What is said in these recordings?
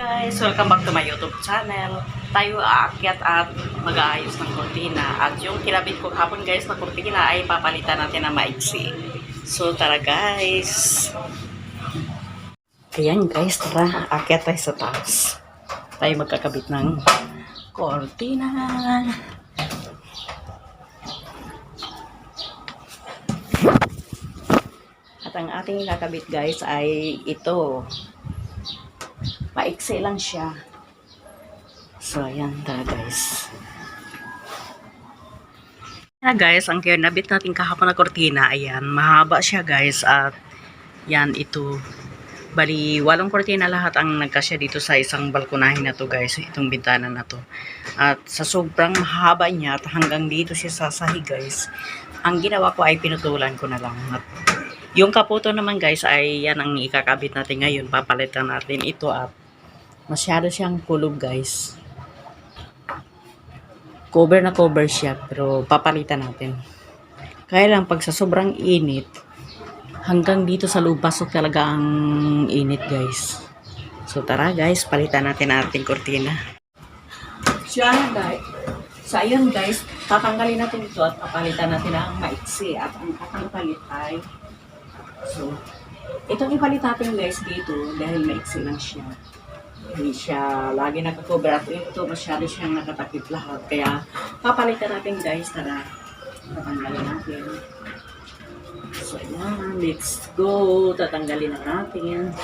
guys! Welcome back to my YouTube channel. Tayo aakyat at mag-aayos ng kurtina. At yung kinabit ko hapon guys na kurtina ay papalitan natin na maiksi. So tara guys! Ayan guys, tara. Aakyat tayo sa taas. Tayo magkakabit ng kurtina. At ang ating kakabit guys ay ito. Paiksi lang siya. So, ayan ta guys. Ayan guys, ang kinabit natin kahapon na kortina, ayan, mahaba siya guys. At yan, ito. Bali, 8 kortina lahat ang nagkasya dito sa isang balkonahin na to guys. Itong bintana na to. At sa sobrang mahaba niya at hanggang dito siya sasahi guys. Ang ginawa ko ay pinutulan ko na lang. At yung kaputo naman guys ay yan ang ikakabit natin ngayon. Papalitan natin ito at masyado siyang kulog guys. Cover na cover siya pero papalitan natin. Kaya lang pag sa sobrang init, hanggang dito sa loob pasok talaga ang init guys. So tara guys, palitan natin ang ating kortina. So guys, sa ayun guys, tatanggalin natin ito at papalitan natin ang maiksi. At ang atang palit ay, so itong ipalit natin guys dito dahil maiksi lang siya. Hindi siya lagi nakakover at ito masyado siyang nakatakip lahat. Kaya papalitan natin guys. Tara, tatanggalin natin. So yan, let's go. Tatanggalin na natin.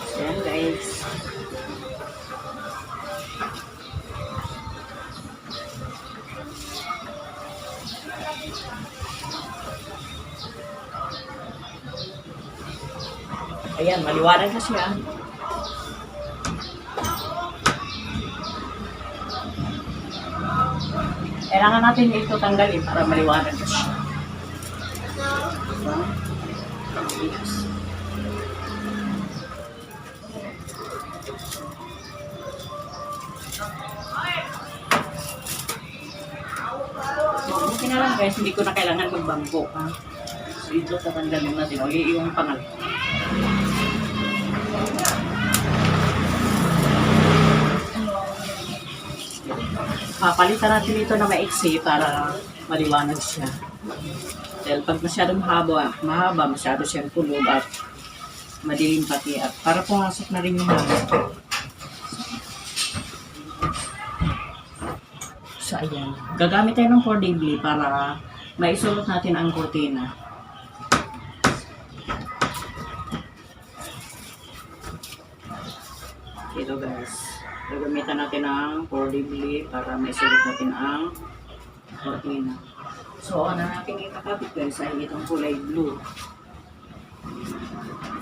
So yan guys. Ayan, maliwanag na siya. Kailangan natin ito tanggalin para maliwanag na siya. Diba? Okay na lang guys, hindi ko na kailangan magbangko. Ha? So ito tatanggalin natin. O yung pangalan. Papalitan natin ito na maiksi para maliwanag siya. Dahil pag masyadong mahaba, masyado siyang kulog at madilim pati. At para pumasok na rin yung hangin. So ayan. Gagamit tayo ng 4D glue para maisulot natin ang kurtina. Ito guys. Gagamitan natin ang 4D glue para maisulot natin ang kurtina. So, ang natin ikakabit guys ay itong kulay blue.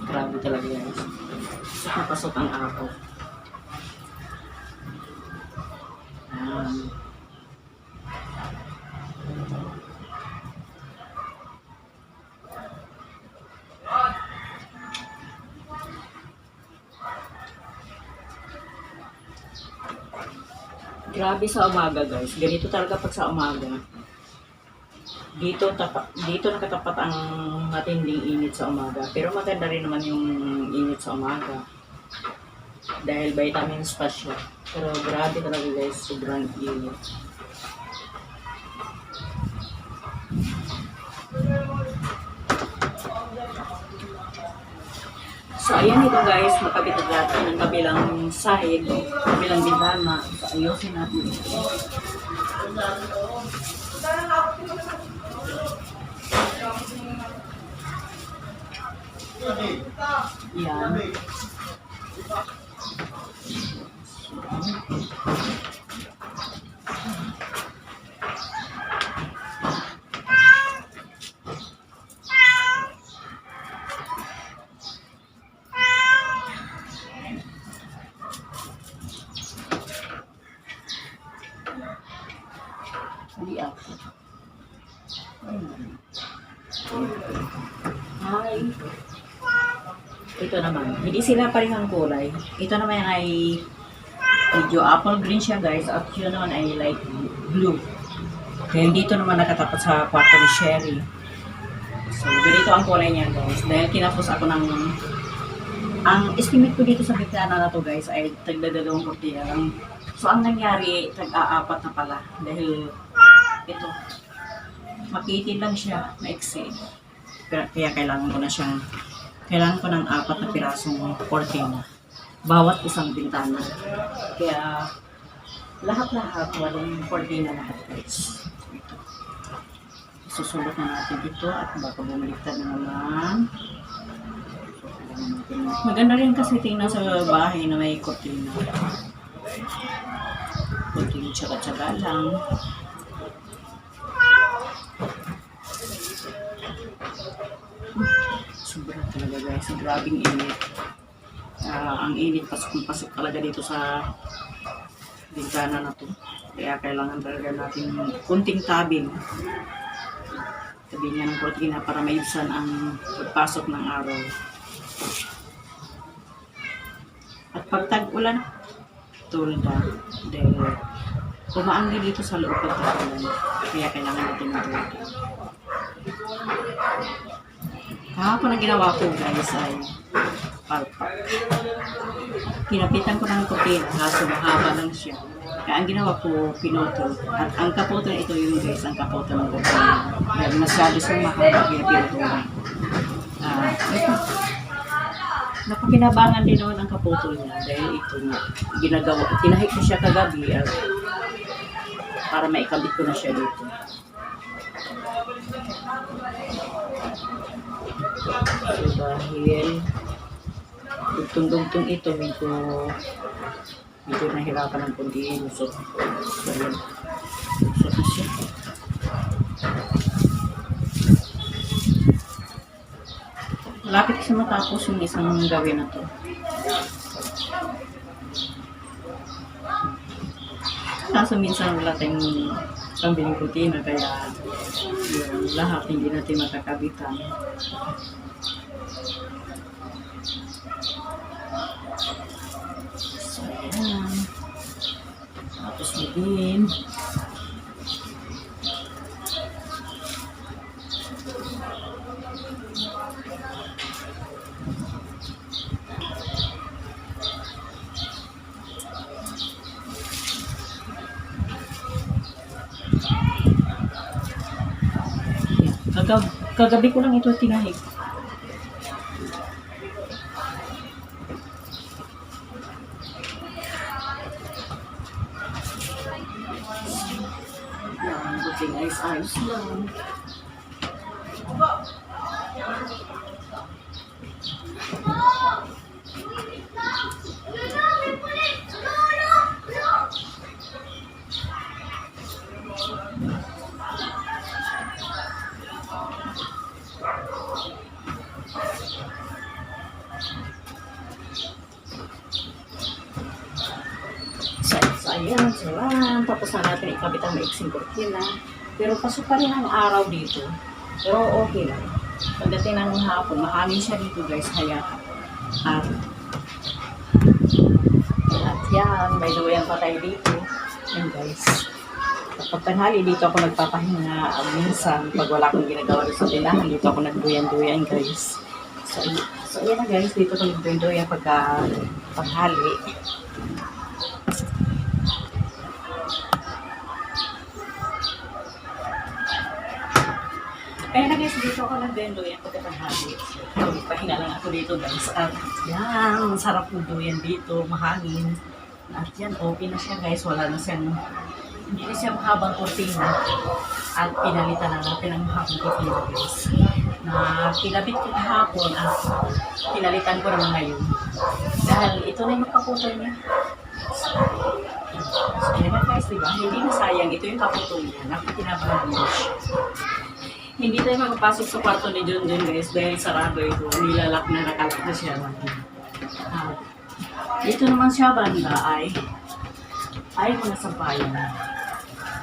Grabe talaga guys. So, papasok ang araw. Grabe sa umaga guys. Ganito talaga pag sa umaga. Dito nakatapat ang matinding init sa umaga. Pero maganda rin naman yung init sa umaga. Dahil vitamins pa siya. Pero grabe talaga guys. Sobrang init. So, ayan ito guys, makabit natin ng kabilang side, kabilang bintana. So, ayusin natin ito. Yan. Hindi ako. Hi. Ito naman, hindi sila parehang kulay. Ito naman ay medyo apple green siya guys, at yun naman ay light blue. Dahil dito naman nakatapat sa kwarto ni Sherry. So, ganito ang kulay niya guys. Dahil kinapos ako ng... Ang estimate ko dito sa bintana na to guys ay tagdadalawang kurtina lang. So, ang nangyari, tag-aapat na pala. Dahil ito, makitin lang siya, maiksi. Kaya kailangan ko ng 4 na pirasong kurtina. Bawat isang bintana. Kaya, lahat-lahat, walang kurtina lahat guys. Ito. Susulot na natin ito at baka bumaliktad na naman. Maganda rin kasi tingnan sa bahay na may kurtina. Kunting tsaga-tsaga lang. Sobra talaga guys. Grabing init. Ang init, pasok talaga dito sa bintana na to. Kaya kailangan talaga natin kunting tabi. Tabi niya ng kurtina para maibsan ang pagpasok ng araw. At pag tag-ulan, tulda. Dahil umaanggi dito sa loob pag tag-ulan. Kaya kailangan natin ng tulda. Kahapon ang ginawa ko guys ay palpak. Kinapitan ko ng kurtina, kaso mahaba lang siya. Kaya ang ginawa ko, pinutol. At ang kaputol ito yung guys, ang kaputol ng kurtina. Dahil masyado siyang mahaba, kaya pinutol. Ito. Napakinabangan din naman ang kaputol niya dahil ito nga ginagawa. Tinahik ko siya kagabi para maikabit ko na siya dito. So dahil dugtong-dugtong ito, medyo nahirapan ng kundi lusot. So yun, lusot na siya. Lapit kasi matapos yung isang gawin na to. Kaso minsan wala tayong pambiling kurtina kaya yung lahat hindi natin makakabitan. So ayan. Tapos din. Kagabi ko lang ito tinahik. Yan, buti ayos lang. Ayan, so tapos na natin ikabit ang maiksing kurtina. Pero pasok pa rin ang araw dito. Pero okay lang. Pagdating ng hapon, mahangin siya dito guys. Kaya at yan, may duyan pa tayo dito. Yan guys. Kapag tanghali, dito ako nagpapahinga. Minsan, pag wala akong ginagawa sa tinahan, dito ako nagduyan-duyan guys. So yan na guys, dito ako nagduyan-duyan pagka tanghali. Kaya na guys, dito ako nagduyan pagkatanghali. So, pahinga lang ako dito guys. At yan, sarap ng duyan dito, mahangin. At yan, okay na siya guys. Wala na siyang, hindi na siya mahabang kurtina. At pinalitan na natin ang mahabang kurtina guys. Na kinabit ko kahapon at pinalitan ko naman ngayon. Dahil ito na yung makaputol niya. So, yan na guys, diba? Hindi na sayang. Ito yung kaputol niya. Nakikinabahan niya siya. Hindi tayo makapasok sa kwarto ni Junjun guys dahil sarado ito. Nilalak na nakalak na siya. Dito naman siya banda ay mga sampayan.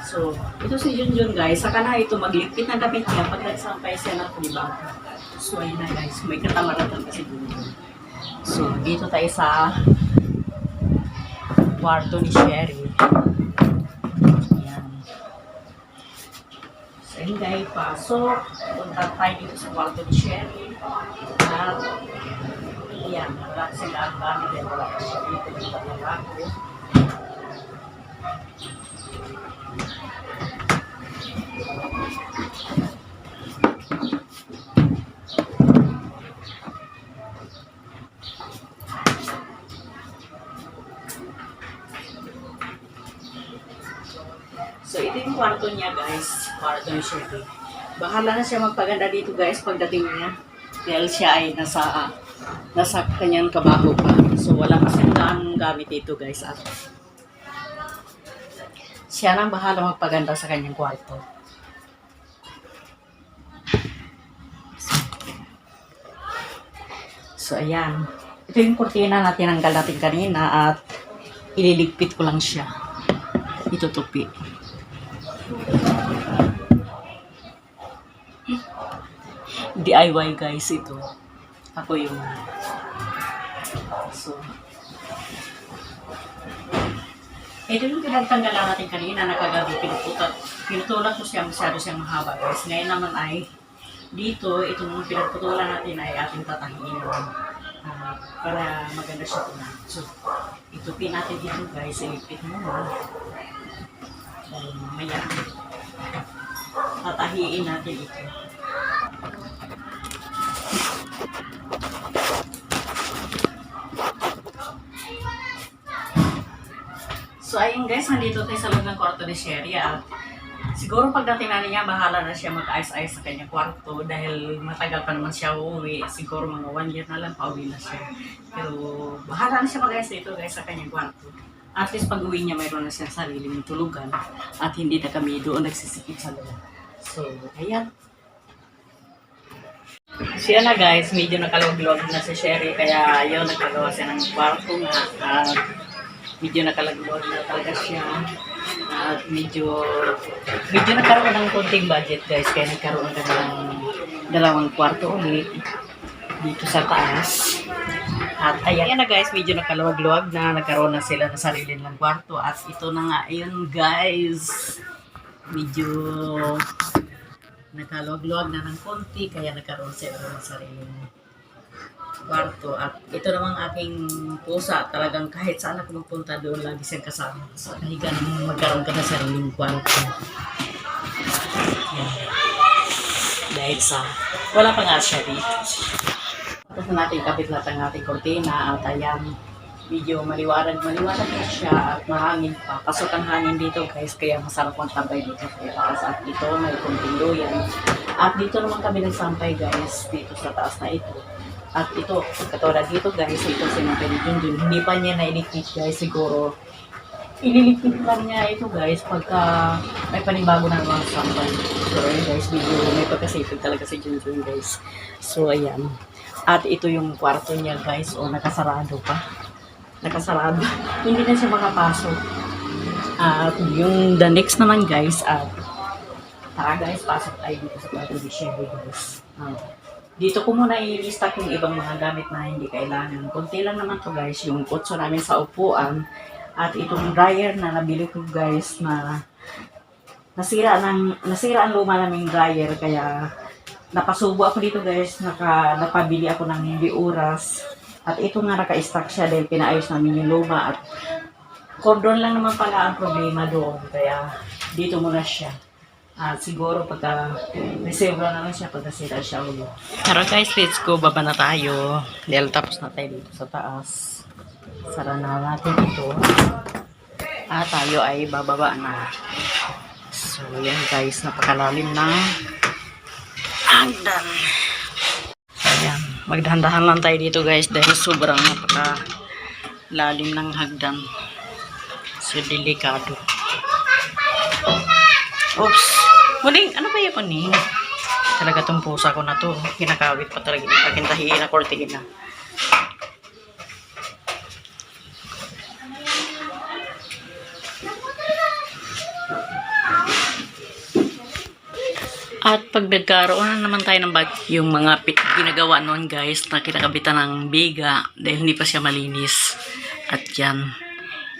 So, ito si Junjun guys. Saka na ito magligpit na damit niya pag nagsampay siya ng kulibang. So, ayun na guys. May katamaratan kasi Junjun. So, dito tayo sa kwarto ni Sherry. Ayan. So, yun guys, pasok. Punta tayo dito sa kwarto ni Sherry. At, ayan, wala sila ang gamit. Wala pa siya dito. Wala ko. So, ito yung kwarto niya, guys. Kwarto ni Sherry. Bahala na siya magpaganda dito, guys, pagdating niya. Dahil siya ay nasa kanyang kabaho pa. So, wala pa siyang gamit dito, guys. At siya nang bahala magpaganda sa kanyang kwarto. So, ayan. Ito yung kurtina na tinanggal natin kanina at ililigpit ko lang siya. Itutupi. DIY guys ito. Ako yung so ito yung pinagtanggalan natin kanina nakagabi pinutulak ko siya masyado siyang mahaba guys. Ngayon naman ay dito itong pinagputulan natin ay ating tatahiin para maganda siya tunan. So itupin natin dito guys. Ilipit mo dahil mamaya tatahiin natin ito. So ayun guys, nandito tayo sa loob ng kwarto ni Sherry at siguro pagdating na niya, bahala na siya mag-ayos-ayos sa kanyang kwarto dahil matagal pa naman siya uuwi. Siguro mga 1 year na lang pauwi na siya. Pero bahala na siya mag-ayos dito guys sa kanyang kwarto. At least pag uwi niya, mayroon na siya sariling tulugan at hindi na kami doon nagsisikip sa loob. So, ayan. Siya na guys, medyo nakaluwag-luwag na si Sherry kaya yun, nagkagawa siya ng kwarto nga at medyo nakalagluwag na talaga siya at medyo nagkaroon ng konting budget guys kaya nagkaroon ka ng 2 kwarto ulit dito sa taas. At ayan na guys, medyo nakaluwag-luwag na nagkaroon na sila ng sarili ng kwarto at ito na nga, ayun guys, medyo nakaluwag-luwag na ng konti kaya nagkaroon sila ng sariling kwarto. At ito namang aking pusa, talagang kahit saan ako magpunta doon lagi siyang kasama. So kahiga naman magkaroon ka na sariling kwarto. Yan. Dahil sa wala pa nga siya dito. Tapos natin kapit lahat ang ating kortina at ayan, medyo maliwanag na siya at mahangin pa. Pasok ang hangin dito guys, kaya masarap ang tambay dito. Kaya at dito may konting luyan. At dito naman kami nagsampay guys, dito sa taas na ito. At ito, katulad dito guys, ito sinapay ni Junjun. Hindi pa niya nailigpit guys, siguro ililigpit lang niya ito guys pagka may panibago na naman sampay. So ayun guys, medyo may pagkasipig talaga si Junjun guys. So ayan. At ito yung kwarto niya guys, o nakasarado pa. Nakasarado. Hindi na siya makapasok. At yung the next naman guys, at tara guys, pasok tayo dito sa kwarto ni Sherry guys. Dito ko muna i-lista yung ibang mga gamit na hindi kailangan. Kunti lang naman to guys, yung kutso namin sa upuan. At itong dryer na nabili ko guys na nasira ang luma naming dryer kaya napasubo ako dito guys, napabili ako ng hindi oras. At ito nga naka-stock siya dahil pinaayos namin yung luma at cordon lang naman pala ang problema doon. Kaya dito muna siya. At siguro pagka receive na lang siya, pagka sira siya ulit. Tara guys, let's go. Baba na tayo. Dahil tapos na tayo dito sa taas. Sara na natin ito. At tayo ay bababa na. So yan guys, napakalalim na hagdan. So yan, magdahan-dahan lang tayo dito guys dahil sobrang napakalalim ng hagdan. So delikado. Oops! Muling, ano ba yun ni? Talaga itong pusa ko na to. Kinakawit pa talaga. Pakintahiin na kortina. At pag nagkaroon na naman tayo ng yung mga ginagawa noon guys, na kinakabitan ng biga dahil hindi pa siya malinis. At yan.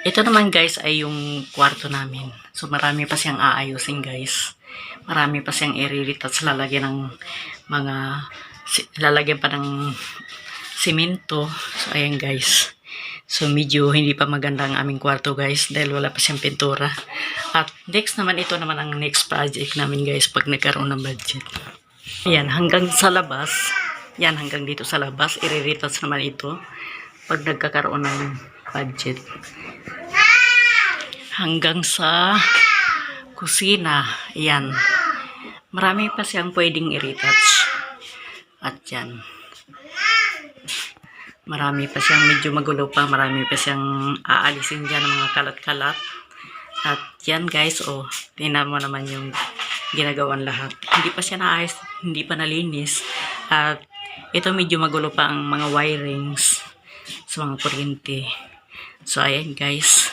Ito naman guys ay yung kwarto namin. So marami pa siyang aayusin guys. Marami pa siyang i-retouch, lalagyan ng mga, lalagyan pa ng simento. So ayan guys. So medyo hindi pa maganda ang aming kwarto guys dahil wala pa siyang pintura. At next naman, ito naman ang next project namin guys pag nagkaroon ng budget. Ayan, hanggang sa labas. Yan, hanggang dito sa labas. I-retouch naman ito pag nagkakaroon ng budget. Hanggang sa kusina. Ayan. Marami pa siyang pwedeng i-retouch. At yan. Marami pa siyang medyo magulo pa. Marami pa siyang aalisin dyan ng mga kalat-kalat. At yan guys, oh, tingnan mo naman yung ginagawan lahat. Hindi pa siya naayos, hindi pa nalinis. At ito medyo magulo pa ang mga wirings sa mga kuryente. So ayan guys.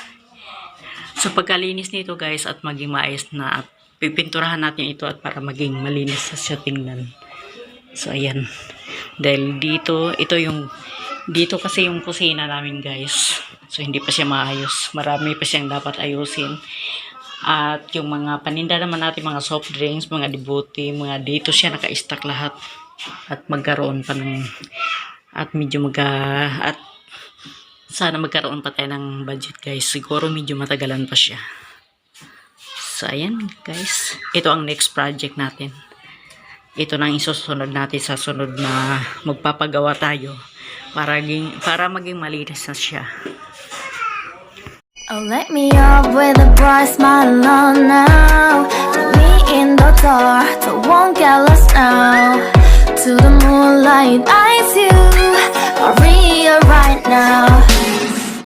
So pagkalinis nito guys at maging maayos na at pipinturahan natin ito at para maging malinis siya tingnan. So ayan. Dahil dito, ito yung dito kasi yung kusina namin guys. So hindi pa siya maayos. Marami pa siyang dapat ayusin. At yung mga paninda naman natin, mga soft drinks, mga dibuti, mga dito siya naka-stack lahat. At magkaroon pa ng at medyo at sana magkaroon pa tayo ng budget guys. Siguro medyo matagalan pa siya. So ayan guys. Ito ang next project natin. Ito nang isusunod natin sa sunod na magpapagawa tayo para maging malinis na siya. Oh, let me up with a bright smile on now. Let me in the dark, so won't get lost now. To the moonlight,